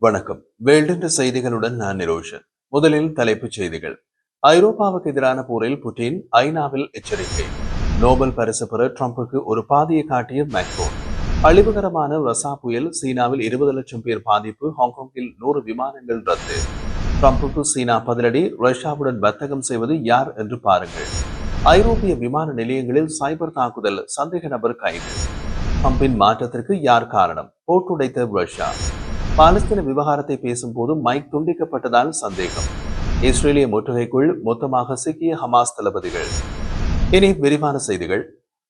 வணக்கம். வேல்டென்ற செய்திகளுடன் நான் நிரோஷன். முதலில் தலைப்புச் செய்திகள். ஐரோப்பாவுக்கு எதிரான போரில் புட்டின் ஐநாவில் எச்சரிக்கை. நோபல் பரிசு பெற ட்ரம்புக்கு ஒரு பாதையை காட்டிய மேக்ரோன். அழிவுகரமான ரசா புயல் சீனாவில் 20 லட்சம் பேர் பாதிப்பு. ஹாங்காங்கில் 100 விமானங்கள் ரத்து. ட்ரம்புக்கு சீனா பதிலடி. ரஷ்யாவுடன் வர்த்தகம் செய்வது யார் என்று பாருங்கள். ஐரோப்பிய விமான நிலையங்களில் சைபர் தாக்குதல். சந்தேக நபர் கைது. ட்ரம்பின் மாற்றத்திற்கு யார் காரணம்? போட்டுடைத்த ரஷ்யா. பாலஸ்தீன விவகாரத்தை பேசும்போது மைக் துண்டிக்கப்பட்டதால் சந்தேகம். இஸ்ரேலிய முற்றுகைக்குள் மொத்தமாக சிக்கிய ஹமாஸ் தளபதிகள். இனி விரிவான செய்திகள்.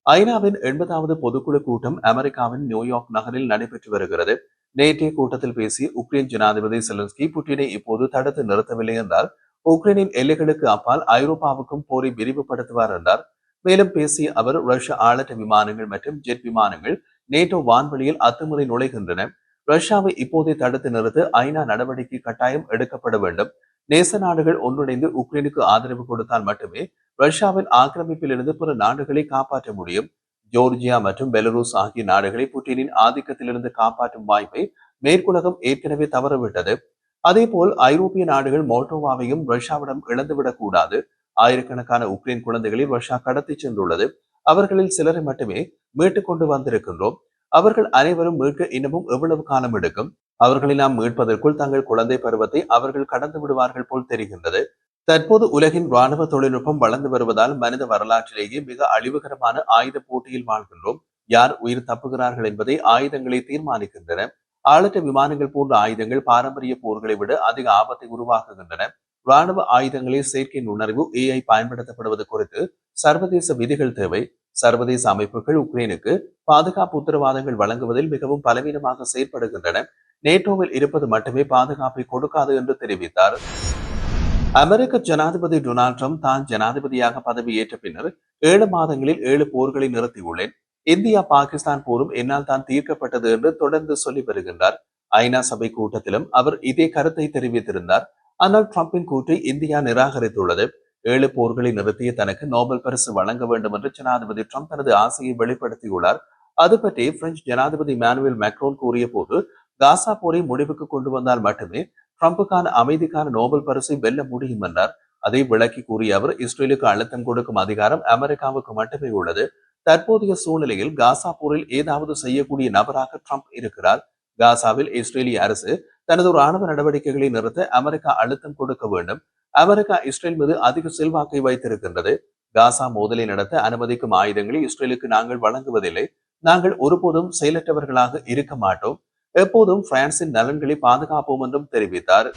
ஐநாவின் 80வது பொதுக்குழு கூட்டம் அமெரிக்காவின் நியூயார்க் நகரில் நடைபெற்று வருகிறது. நேற்றைய கூட்டத்தில் பேசிய உக்ரைன் ஜனாதிபதி செலன்ஸ்கி புட்டினை இப்போது தடுத்து நிறுத்தவில்லை என்றால் உக்ரைனின் எல்லைகளுக்கு அப்பால் ஐரோப்பாவுக்கும் போரை விரிவுபடுத்துவார் என்றார். மேலும் பேசிய அவர் ரஷ்ய ஆளற்ற விமானங்கள் மற்றும் ஜெட் விமானங்கள் நேட்டோ வான்வெளியில் அத்துமுறை நுழைகின்றன. ரஷ்யாவை இப்போதே தடுத்து நிறுத்த ஐநா நடவடிக்கை கட்டாயம் எடுக்கப்பட வேண்டும். நேச நாடுகள் ஒன்றிணைந்து உக்ரைனுக்கு ஆதரவு கொடுத்தால் மட்டுமே ரஷ்யாவின் ஆக்கிரமிப்பில் இருந்து பிற நாடுகளை காப்பாற்ற முடியும். ஜோர்ஜியா மற்றும் பெலரூஸ் ஆகிய நாடுகளை புட்டினின் ஆதிக்கத்திலிருந்து காப்பாற்றும் வாய்ப்பை மேற்குலகம் ஏற்கனவே தவறவிட்டது. அதேபோல் ஐரோப்பிய நாடுகள் மோல்டோவாவையும் ரஷ்யாவிடம் இழந்துவிடக் கூடாது. ஆயிரக்கணக்கான உக்ரைன் குழந்தைகளை ரஷ்யா கடத்தி சென்றுள்ளது. அவர்களில் சிலரை மட்டுமே மீட்டுக் கொண்டு வந்திருக்கின்றோம். அவர்கள் அனைவரும் மீட்க இன்னமும் எவ்வளவு காலம் எடுக்கும்? அவர்களை நாம் மீட்பதற்குள் தங்கள் குழந்தை பருவத்தை அவர்கள் கடந்து விடுவார்கள் போல் தெரிகின்றது. தற்போது உலகின் ராணுவ தொழில்நுட்பம் வளர்ந்து வருவதால் மனித வரலாற்றிலேயே மிக அழிவுகரமான ஆயுத போட்டியில் வாழ்கின்றோம். யார் உயிர் தப்புகிறார்கள் என்பதை ஆயுதங்களை தீர்மானிக்கின்றன. ஆளற்ற விமானங்கள் போன்ற ஆயுதங்கள் பாரம்பரிய போர்களை விட அதிக ஆபத்தை உருவாக்குகின்றன. ராணுவ ஆயுதங்களில் செயற்கை நுண்ணறிவு AI பயன்படுத்தப்படுவது குறித்து சர்வதேச விதிகள் தேவை. சர்வதேச அமைப்புகள் உக்ரைனுக்கு பாதுகாப்பு உத்தரவாதங்கள் வழங்குவதில் மிகவும் பலவீனமாக செயற்படுகின்றன. நேட்டோவில் இருப்பது மட்டுமே பாதுகாப்பை கொடுக்காது என்று தெரிவித்தார். அமெரிக்க ஜனாதிபதி டொனால்ட் ட்ரம்ப் தான் ஜனாதிபதியாக பதவியேற்ற பின்னர் 7 மாதங்களில் 7 போர்களை நிறுத்தியுள்ளேன். இந்தியா பாகிஸ்தான் போரும் என்னால் தான் தீர்க்கப்பட்டது என்று தொடர்ந்து சொல்லி வருகின்றார். ஐநா சபை கூட்டத்திலும் அவர் இதே கருத்தை தெரிவித்திருந்தார். ஆனால் ட்ரம்பின் கூற்றை இந்தியா நிராகரித்துள்ளது. 7 போர்களை நிறுத்திய தனக்கு நோபல் பரிசு வழங்க வேண்டும் என்று ஜனாதிபதி ட்ரம்ப் தனது ஆசையை வெளிப்படுத்தியுள்ளார். அது பற்றி பிரெஞ்சு ஜனாதிபதி இமானுவேல் மேக்ரோன் கூறிய போது காசா போரை முடிவுக்கு கொண்டு வந்தால் மட்டுமே ட்ரம்புக்கான அமைதிக்கான நோபல் பரிசை வெல்ல முடியும் என்றார். அதை விளக்கி கூறிய அவர் இஸ்ரேலுக்கு அழுத்தம் கொடுக்கும் அதிகாரம் அமெரிக்காவுக்கு மட்டுமே உள்ளது. தற்போதைய சூழ்நிலையில் காசா போரில் ஏதாவது செய்யக்கூடிய நபராக ட்ரம்ப் இருக்கிறார். காசாவில் இஸ்ரேலிய அரசு தனது ராணுவ நடவடிக்கைகளை நிறுத்த அமெரிக்கா அழுத்தம் கொடுக்க வேண்டும். அமெரிக்கா இஸ்ரேல் மீது அதிக செல்வாக்கை வைத்திருக்கின்றது. காசா மோதலை நடத்த அனுமதிக்கும் ஆயுதங்களை இஸ்ரேலுக்கு நாங்கள் வழங்குவதில்லை. நாங்கள் ஒருபோதும் செயலற்றவர்களாக இருக்க மாட்டோம். எப்போதும் பிரான்சின் நலன்களை பாதுகாப்போம் என்றும் தெரிவித்தார்.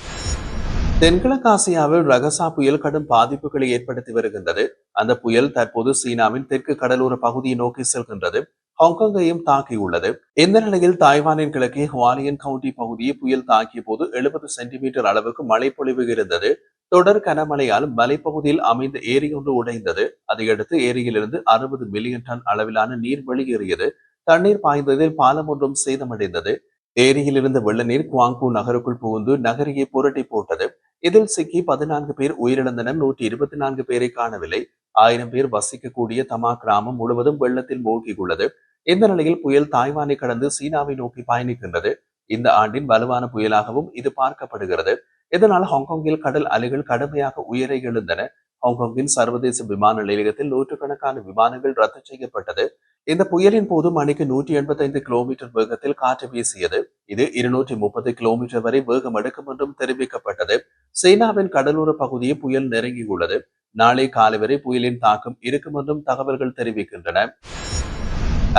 தென்கிழக்காசியாவில் ரகசா புயல் கடும் பாதிப்புகளை ஏற்படுத்தி வருகின்றது. அந்த புயல் தற்போது சீனாவின் தெற்கு கடலோர பகுதியை நோக்கி செல்கின்றது. ஹாங்காங்கையும் தாக்கியுள்ளது. இந்த நிலையில் தாய்வானின் கிழக்கே ஹுவாலியன் கவுண்டி பகுதியை புயல் தாக்கிய போது 70 சென்டிமீட்டர் அளவுக்கு மழை பொழிவு இருந்தது. தொடர் கனமழையால் மலைப்பகுதியில் அமைந்த ஏரி ஒன்று உடைந்தது. அதையடுத்து ஏரியிலிருந்து 60 மில்லியன் டன் அளவிலான நீர் வெளியேறியது. தண்ணீர் பாய்ந்ததில் பாலம் ஒன்றும் சேதமடைந்தது. ஏரியிலிருந்து வெள்ள நீர் குவாங்பூ நகருக்குள் புகுந்து நகரையை புரட்டி போட்டது. இதில் சிக்கி 14 பேர் உயிரிழந்தனர். 124 பேரை காணவில்லை. 1000 பேர் வசிக்கக்கூடிய தமா கிராமம் முழுவதும் வெள்ளத்தில் மூழ்கியுள்ளது. இந்த நிலையில் புயல் தாய்வானை கடந்து சீனாவை நோக்கி பயணிக்கின்றது. இந்த ஆண்டின் வலுவான புயலாகவும் இது பார்க்கப்படுகிறது. இதனால் ஹாங்காங்கில் கடல் அலைகள் கடுமையாக உயர எழுந்தன. ஹாங்காங்கின் சர்வதேச விமான நிலையத்தில் நூற்றுக்கணக்கான விமானங்கள் ரத்து செய்யப்பட்டது. இந்த புயலின் போது மணிக்கு 185 கிலோமீட்டர் வேகத்தில் காற்று வீசியது. இது 230 கிலோமீட்டர் வரை வேகம் எடுக்கும் என்றும் தெரிவிக்கப்பட்டது. சீனாவின் கடலோர பகுதியை புயல் நெருங்கியுள்ளது. நாளை காலை வரை புயலின் தாக்கம் இருக்கும் என்றும் தகவல்கள் தெரிவிக்கின்றன.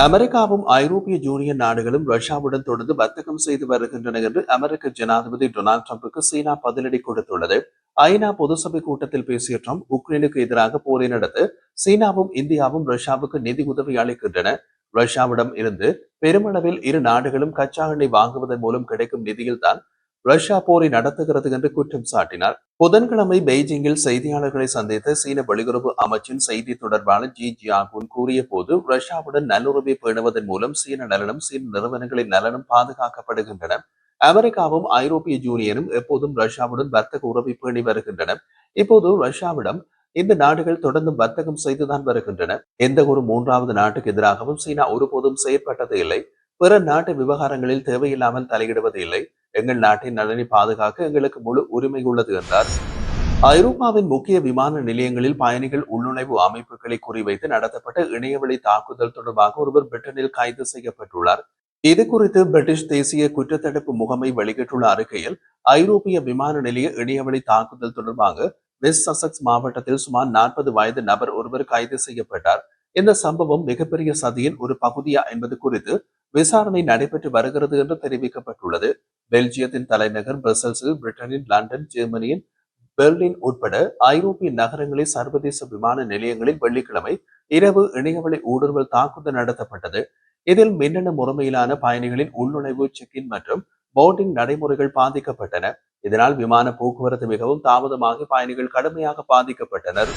அமெரிக்காவும் ஐரோப்பிய யூனியன் நாடுகளும் ரஷ்யாவுடன் தொடர்ந்து வர்த்தகம் செய்து வருகின்றன என்று அமெரிக்க ஜனாதிபதி டொனால்ட் ட்ரம்புக்கு சீனா பதிலடி கொடுத்துள்ளது. ஐநா பொதுசபை கூட்டத்தில் பேசிய ட்ரம்ப் உக்ரைனுக்கு எதிராக போரை நடத்த சீனாவும் இந்தியாவும் ரஷ்யாவுக்கு நிதி உதவி அளிக்கின்றன. ரஷ்யாவிடம் இருந்து பெருமளவில் இரு நாடுகளும் கச்சா எண்ணெய் வாங்குவதன் மூலம் கிடைக்கும் நிதியில்தான் ரஷ்யா போரை நடத்துகிறது என்று குற்றம் சாட்டினார். புதன்கிழமை பெய்ஜிங்கில் செய்தியாளர்களை சந்தித்த சீன வெளியுறவு அமைச்சின் செய்தி தொடர்பாளர் ஜி ஜியாகுன் கூறிய போது ரஷ்யாவுடன் நல்லுறவை பேணுவதன் மூலம் சீன நலனும் சீன நிறுவனங்களின் நலனும் பாதுகாக்கப்படுகின்றன. அமெரிக்காவும் ஐரோப்பிய யூனியனும் எப்போதும் ரஷ்யாவுடன் வர்த்தக உறவை பேணி வருகின்றன. இப்போது ரஷ்யாவிடம் இந்த நாடுகள் தொடர்ந்து வர்த்தகம் செய்துதான் வருகின்றன. எந்த ஒரு மூன்றாவது நாட்டுக்கு எதிராகவும் சீனா ஒருபோதும் செயற்பட்டது இல்லை. பிற நாட்டு விவகாரங்களில் தேவையில்லாமல் தலையிடுவது இல்லை. எங்கள் நாட்டின் நலனை பாதுகாக்க எங்களுக்கு முழு உரிமை உள்ளது என்றார். ஐரோப்பாவின் முக்கிய விமான நிலையங்களில் பயணிகள் உள்நுழைவு அமைப்புகளை குறிவைத்து நடத்தப்பட்ட இணையவழி தாக்குதல் தொடர்பாக ஒருவர் பிரிட்டனில் கைது செய்யப்பட்டுள்ளார். இது குறித்து பிரிட்டிஷ் தேசிய குற்றத்தடுப்பு முகமை வெளியிட்டுள்ள அறிக்கையில், ஐரோப்பிய விமான நிலைய இணையவழி தாக்குதல் தொடர்பாக வெஸ்ட் சசெக்ஸ் மாவட்டத்தில் சுமார் 40 வயது நபர் ஒருவர் கைது செய்யப்பட்டார். இந்த சம்பவம் மிகப்பெரிய சதியின் ஒரு பகுதியா என்பது குறித்து விசாரணை நடைபெற்று வருகிறது என்று தெரிவிக்கப்பட்டுள்ளது. பெல்ஜியத்தின் தலைநகர் பிரசல்ஸில், பிரிட்டனின் லண்டன், ஜெர்மனியின் பெர்லின் உட்பட ஐரோப்பிய நகரங்களில் சர்வதேச விமான நிலையங்களில் வெள்ளிக்கிழமை இரவு இணையவழி ஊடுருவல் தாக்குதல் நடத்தப்பட்டது. இதில் மின்னணு முறைமையிலான பயணிகளின் உள்நுழைவு, செக்-இன் மற்றும் போர்டிங் நடைமுறைகள் பாதிக்கப்பட்டன. இதனால் விமான போக்குவரத்து மிகவும் தாமதமாகி பயணிகள் கடுமையாக பாதிக்கப்பட்டனர்.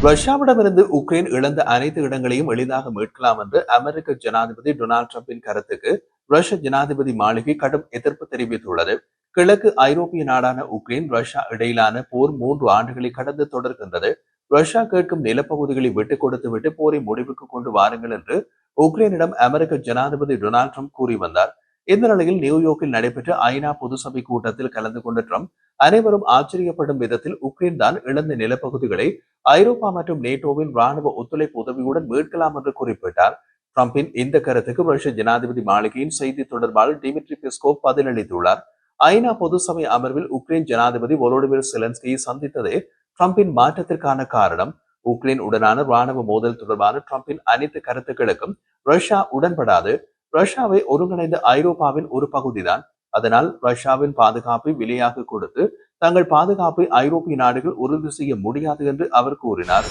ரஷ்யாவிடமிருந்து உக்ரைன் இழந்த அனைத்து இடங்களையும் எளிதாக மீட்கலாம் என்று அமெரிக்க ஜனாதிபதி டொனால்டு டிரம்பின் கருத்துக்கு ரஷ்ய ஜனாதிபதி மாளிகை கடும் எதிர்ப்பு தெரிவித்துள்ளது. கிழக்கு ஐரோப்பிய நாடான உக்ரைன், ரஷ்யா இடையிலான போர் 3 ஆண்டுகளை கடந்து தொடர்கின்றது. ரஷ்யா கேட்கும் நிலப்பகுதிகளை விட்டுக் கொடுத்துவிட்டு போரை முடிவுக்கு கொண்டு வாருங்கள் என்று உக்ரைனிடம் அமெரிக்க ஜனாதிபதி டொனால்டு ட்ரம்ப் கூறி வந்தார். இந்த நிலையில் நியூயார்க்கில் நடைபெற்ற ஐநா பொதுசபை கூட்டத்தில் கலந்து கொண்ட ட்ரம்ப் அனைவரும் ஆச்சரியப்படும் விதத்தில் உக்ரைன் தான் இழந்த நிலப்பகுதிகளை ஐரோப்பா மற்றும் நேட்டோவின் ராணுவ ஒத்துழைப்பு உதவியுடன் மீட்கலாம் என்று குறிப்பிட்டார். ட்ரம்பின் இந்த கருத்துக்கு ரஷ்ய ஜனாதிபதி மாளிகையின் செய்தி தொடர்பாளர் டிமிட்ரி பெஸ்கோவ் பதிலளித்துள்ளார். ஐநா பொது சபை அமர்வில் உக்ரைன் ஜனாதிபதி வோலோடிமிர் செலன்ஸ்கியை சந்தித்ததே ட்ரம்பின் மாற்றத்திற்கான காரணம். உக்ரைன் உடனான ராணுவ மோதல் தொடர்பான ட்ரம்பின் அனைத்து கருத்துக்களுக்கும் ரஷ்யா உடன்படாது. ரஷ்யாவை ஒருங்கிணைந்த ஐரோப்பாவின் ஒரு பகுதிதான். அதனால் ரஷ்யாவின் பாதுகாப்பை விலையாக கொடுத்து தங்கள் பாதுகாப்பை ஐரோப்பிய நாடுகள் உறுதி செய்ய முடியாது என்று அவர் கூறினார்.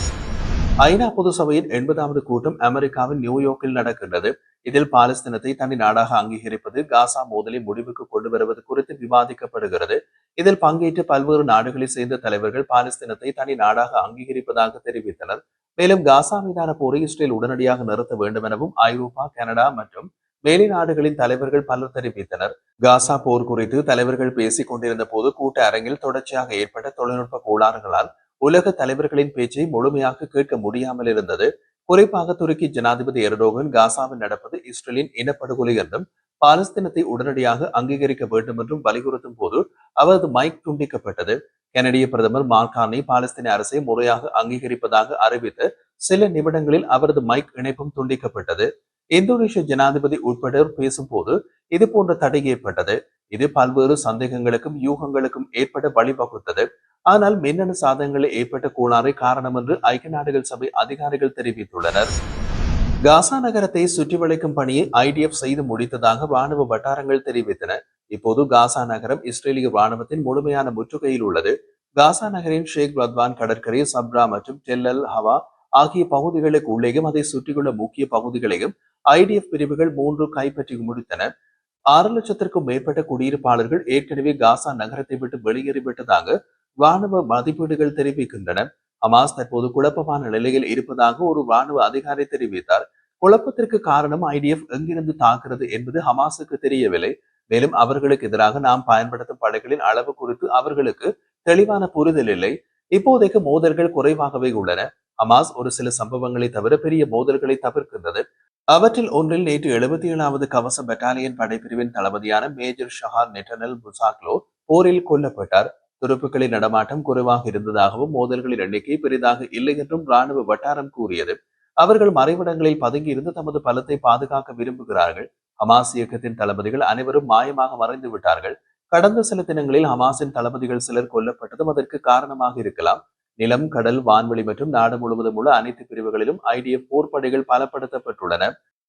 ஐநா பொது சபையின் 80வது கூட்டம் அமெரிக்காவின் நியூயார்க்கில் நடக்கின்றது. இதில் பாலஸ்தீனத்தை தனி நாடாக அங்கீகரிப்பது, காசா மோதலை முடிவுக்கு கொண்டு வருவது குறித்து விவாதிக்கப்படுகிறது. இதில் பங்கேற்ற பல்வேறு நாடுகளை சேர்ந்த தலைவர்கள் பாலஸ்தீனத்தை தனி நாடாக அங்கீகரிப்பதாக தெரிவித்தனர். மேலும் காசா மீதான போரை இஸ்ரேல் உடனடியாக நிறுத்த வேண்டும் எனவும் ஐரோப்பா, கனடா மற்றும் மேலை நாடுகளின் தலைவர்கள் பலர் தெரிவித்தனர். காசா போர் குறித்து தலைவர்கள் பேசிக் கொண்டிருந்த போது கூட்ட அரங்கில் தொடர்ச்சியாக ஏற்பட்ட தொழில்நுட்ப கோளாறுகளால் உலக தலைவர்களின் பேச்சை முழுமையாக கேட்க முடியாமல் இருந்தது. குறிப்பாக துருக்கி ஜனாதிபதி எர்டோகன் காசாவில் நடப்பது இஸ்ரேலின் இனப்படுகொலை என்றும் பாலஸ்தீனத்தை உடனடியாக அங்கீகரிக்க வேண்டும் என்றும் வலியுறுத்தும் போது அவரது மைக் துண்டிக்கப்பட்டது. கனடிய பிரதமர் மார்க் கார்னி பாலஸ்தீன அரசை முறையாக அங்கீகரிப்பதாக அறிவித்து சில நிமிடங்களில் அவரது மைக் இணைப்பும் துண்டிக்கப்பட்டது. இந்தோனேஷிய ஜனாதிபதி உட்பட பேசும் போது இது போன்ற தடை ஏற்பட்டது. இது பல்வேறு சந்தேகங்களுக்கும் யூகங்களுக்கும் ஏற்பட வழிவகுத்தது. ஆனால் மின்னணு சாதனங்களில் ஏற்பட்ட கோளாறு காரணம் என்று ஐக்கிய நாடுகள் சபை அதிகாரிகள் தெரிவித்துள்ளனர். காசா நகரத்தை சுற்றி வளைக்கும் பணியை IDF செய்து முடித்ததாக ராணுவ வட்டாரங்கள் தெரிவித்தன. இப்போது காசா நகரம் இஸ்ரேலிய ராணுவத்தின் முழுமையான முற்றுகையில் உள்ளது. காசா நகரின் ஷேக் ரத்வான் கடற்கரை, சப்ரா மற்றும் டெல் அல் ஹவா ஆகிய பகுதிகளுக்கு உள்ளேயும் அதை சுற்றியுள்ள முக்கிய பகுதிகளையும் IDF பிரிவுகள் 3 கைப்பற்றி முடித்தன. 6 லட்சத்திற்கும் மேற்பட்ட குடியிருப்பாளர்கள் ஏற்கனவே காசா நகரத்தை விட்டு வெளியேறிவிட்டதாக ராணுவ மதிப்பீடுகள் தெரிவிக்கின்றன. ஹமாஸ் தற்போது குழப்பமான நிலையில் இருப்பதாக ஒரு ராணுவ அதிகாரி தெரிவித்தார். குழப்பத்திற்கு காரணம் IDF எங்கிருந்து தாக்குகிறது என்பது ஹமாஸுக்கு தெரியவில்லை. மேலும் அவர்களுக்கு எதிராக நாம் பயன்படுத்தும் படைகளின் அளவு குறித்து அவர்களுக்கு தெளிவான புரிதல் இல்லை. இப்போதைக்கு மோதல்கள் குறைவாகவே உள்ளன. ஹமாஸ் ஒரு சில சம்பவங்களை தவிர பெரிய மோதல்களை தவிர்க்கின்றது. அவற்றில் ஒன்றில் நேற்று 77வது கவச பெட்டாலியன் படைப்பிரிவின் தளபதியான மேஜர் ஷஹார் நெட்டனல் புசாக்லோ போரில் கொல்லப்பட்டார். துருப்புக்களின் நடமாட்டம் குறைவாக இருந்ததாகவும் மோதல்களின் எண்ணிக்கை பெரிதாக இல்லை என்றும் ராணுவ வட்டாரம் கூறியது. அவர்கள் மறைவிடங்களில் பதுங்கி இருந்து தமது பலத்தை பாதுகாக்க விரும்புகிறார்கள். ஹமாஸ் இயக்கத்தின் தளபதிகள் அனைவரும் மாயமாக மறைந்து விட்டார்கள். கடந்த சில தினங்களில் ஹமாஸின் தளபதிகள் சிலர் கொல்லப்பட்டதும் அதற்கு காரணமாக இருக்கலாம். நிலம், கடல், வான்வெளி மற்றும் நாடு முழுவதும் உள்ள அனைத்து பிரிவுகளிலும் IDF போர்ப்படைகள் பலப்படுத்தப்பட்டுள்ளன.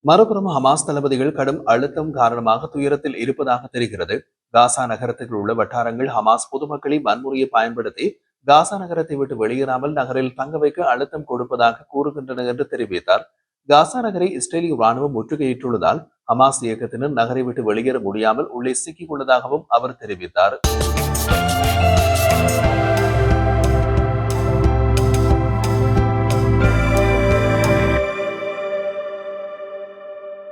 மறுபுறம் ஹமாஸ் தளபதிகள் கடும் அழுத்தம் காரணமாக துயரத்தில் இருப்பதாக தெரிகிறது. காசா நகரத்தில் உள்ள வட்டாரங்கள் ஹமாஸ் பொதுமக்களை வன்முறையை பயன்படுத்தி காசா நகரத்தை விட்டு வெளியேறாமல் நகரில் தங்க வைக்க அழுத்தம் கொடுப்பதாக கூறுகின்றன என்று தெரிவித்தார். காசா நகரை இஸ்ரேலிய ராணுவம் முற்றுகையிட்டுள்ளதால் ஹமாஸ் இயக்கத்தினர் நகரை விட்டு வெளியேற முடியாமல் உள்ளே சிக்கிக் கொண்டதாகவும் அவர் தெரிவித்தார்.